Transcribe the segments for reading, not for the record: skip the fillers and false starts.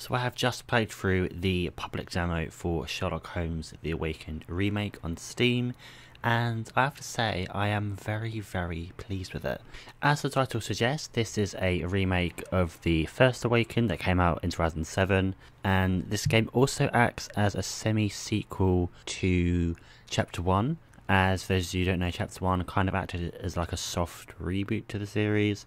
So I have just played through the public demo for Sherlock Holmes The Awakened Remake on Steam, and I have to say I am very pleased with it. As the title suggests, this is a remake of the first Awakened that came out in 2007, and this game also acts as a semi-sequel to Chapter 1. As those of you who don't know, Chapter 1 kind of acted as like a soft reboot to the series,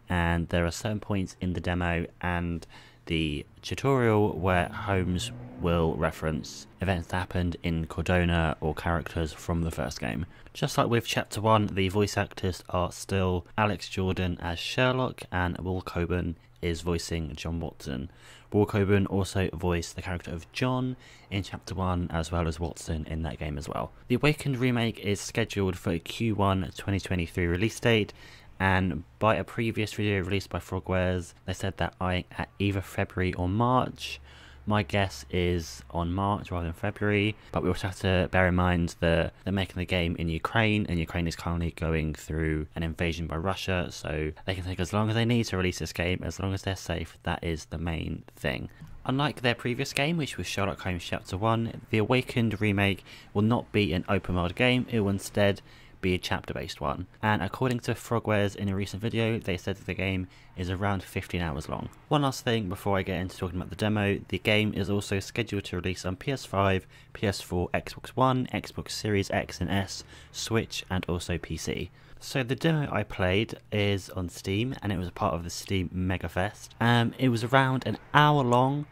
and there are certain points in the demo and the tutorial where Holmes will reference events that happened in Cordona or characters from the first game. Just like with Chapter 1, the voice actors are still Alex Jordan as Sherlock and Will Coburn is voicing John Watson. Will Coburn also voiced the character of John in Chapter 1 as well as Watson in that game as well. The Awakened remake is scheduled for a Q1 2023 release date, and by a previous video released by Frogwares, they said that at either February or March. My guess is on March rather than February, but we also have to bear in mind that they're making the game in Ukraine, and Ukraine is currently going through an invasion by Russia, so they can take as long as they need to release this game, as long as they're safe. That is the main thing. Unlike their previous game, which was Sherlock Holmes Chapter 1, the Awakened remake will not be an open world game. It will instead be a chapter-based one, and according to Frogwares in a recent video, they said that the game is around 15 hours long. One last thing before I get into talking about the demo, the game is also scheduled to release on PS5, PS4, Xbox One, Xbox Series X and S, Switch, and also PC. So the demo I played is on Steam, and it was a part of the Steam Mega Fest. It was around an hour long,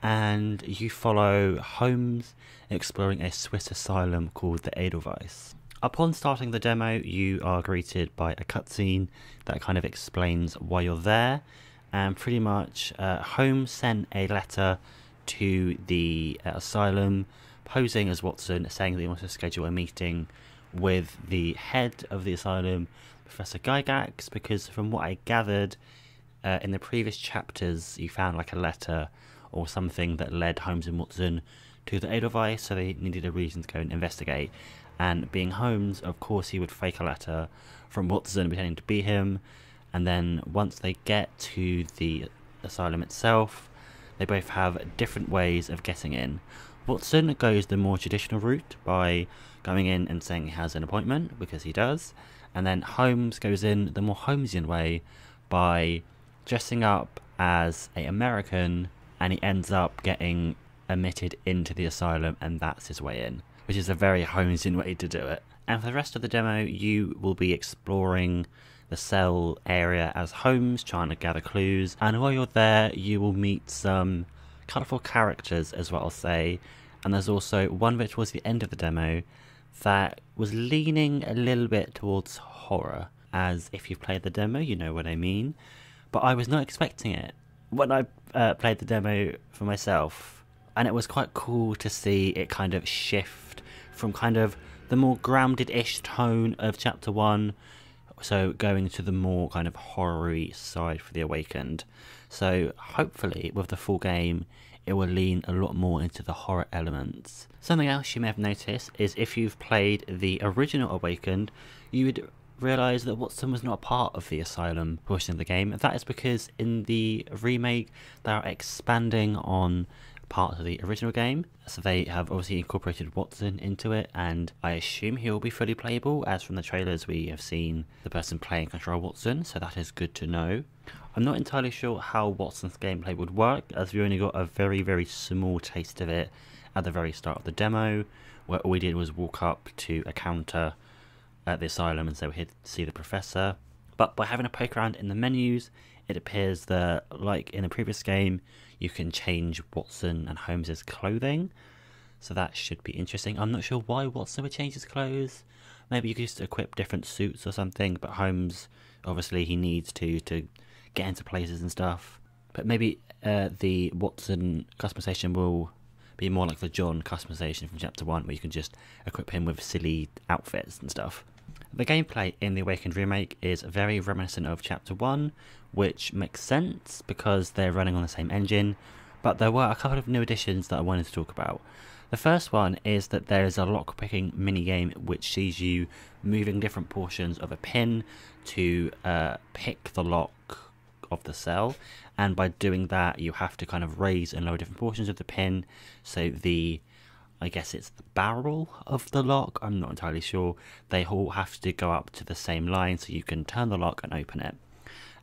and you follow Holmes exploring a Swiss asylum called the Edelweiss. Upon starting the demo, you are greeted by a cutscene that kind of explains why you're there, and pretty much Holmes sent a letter to the asylum posing as Watson, saying that he wants to schedule a meeting with the head of the asylum, Professor Gygax, because from what I gathered in the previous chapters, you found like a letter or something that led Holmes and Watson to the Edelweiss, so they needed a reason to go and investigate. And being Holmes, of course, he would fake a letter from Watson pretending to be him, and then once they get to the asylum itself, they both have different ways of getting in. Watson goes the more traditional route by going in and saying he has an appointment, because he does, and then Holmes goes in the more Holmesian way by dressing up as an American, and he ends up getting admitted into the asylum, and that's his way in, which is a very Holmesian way to do it. And for the rest of the demo, you will be exploring the cell area as Holmes, trying to gather clues, and while you're there, you will meet some colourful characters, as well, I'll say, and there's also one bit towards the end of the demo that was leaning a little bit towards horror, as if you've played the demo, you know what I mean, but I was not expecting it when I played the demo for myself. And it was quite cool to see it kind of shift from kind of the more grounded-ish tone of Chapter 1, so going to the more kind of horror-y side for The Awakened. So hopefully with the full game, it will lean a lot more into the horror elements. Something else you may have noticed is if you've played the original Awakened, you would realise that Watson was not a part of the asylum portion of the game. That is because in the remake, they are expanding on part of the original game, so they have obviously incorporated Watson into it, and I assume he will be fully playable, as from the trailers we have seen the person playing control Watson, so that is good to know. I'm not entirely sure how Watson's gameplay would work, as we only got a very small taste of it at the very start of the demo, where all we did was walk up to a counter at the asylum and say we're here to see the professor. But by having a poke around in the menus, it appears that, like in the previous game, you can change Watson and Holmes's clothing, so that should be interesting. I'm not sure why Watson would change his clothes. Maybe you could just equip different suits or something, but Holmes, obviously he needs to get into places and stuff. But maybe the Watson customization will be more like the John customization from Chapter 1, where you can just equip him with silly outfits and stuff. The gameplay in the Awakened remake is very reminiscent of Chapter 1, which makes sense because they're running on the same engine, but there were a couple of new additions that I wanted to talk about. The first one is that there is a lock-picking minigame which sees you moving different portions of a pin to pick the lock of the cell, and by doing that you have to kind of raise and lower different portions of the pin, so I guess it's the barrel of the lock, I'm not entirely sure, they all have to go up to the same line so you can turn the lock and open it.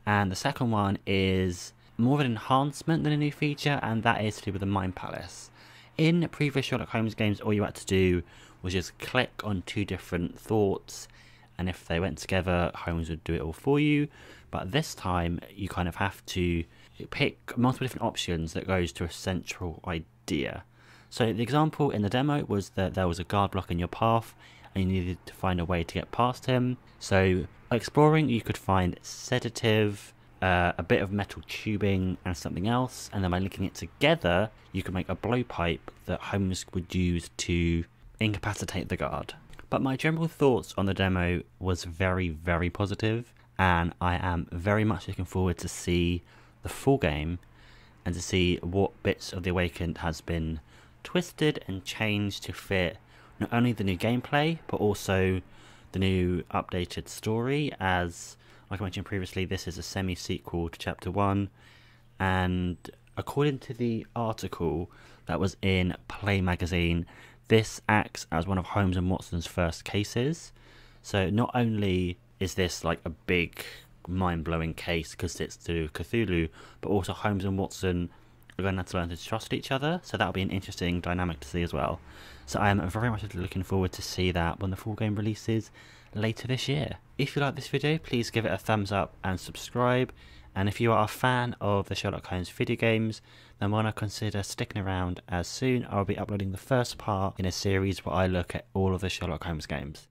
And the second one is more of an enhancement than a new feature, and that is to do with the Mind Palace. In previous Sherlock Holmes games, all you had to do was just click on two different thoughts, and if they went together, Holmes would do it all for you. But this time, you kind of have to pick multiple different options that goes to a central idea. So the example in the demo was that there was a guard block in your path, and you needed to find a way to get past him. So exploring, you could find sedative, a bit of metal tubing and something else, and then by linking it together you could make a blowpipe that Holmes would use to incapacitate the guard. But my general thoughts on the demo was very, very positive, and I am very much looking forward to see the full game and to see what bits of The Awakened has been twisted and changed to fit not only the new gameplay but also the new updated story, as like I mentioned previously, this is a semi-sequel to Chapter 1, and according to the article that was in Play magazine, this acts as one of Holmes and Watson's first cases. So not only is this like a big mind-blowing case because it's to Cthulhu, but also Holmes and Watson are going to have to learn to trust each other, so that'll be an interesting dynamic to see as well. So I am very much looking forward to see that when the full game releases later this year. If you like this video, please give it a thumbs up and subscribe, and if you are a fan of the Sherlock Holmes video games, then why not consider sticking around, as soon I'll be uploading the first part in a series where I look at all of the Sherlock Holmes games.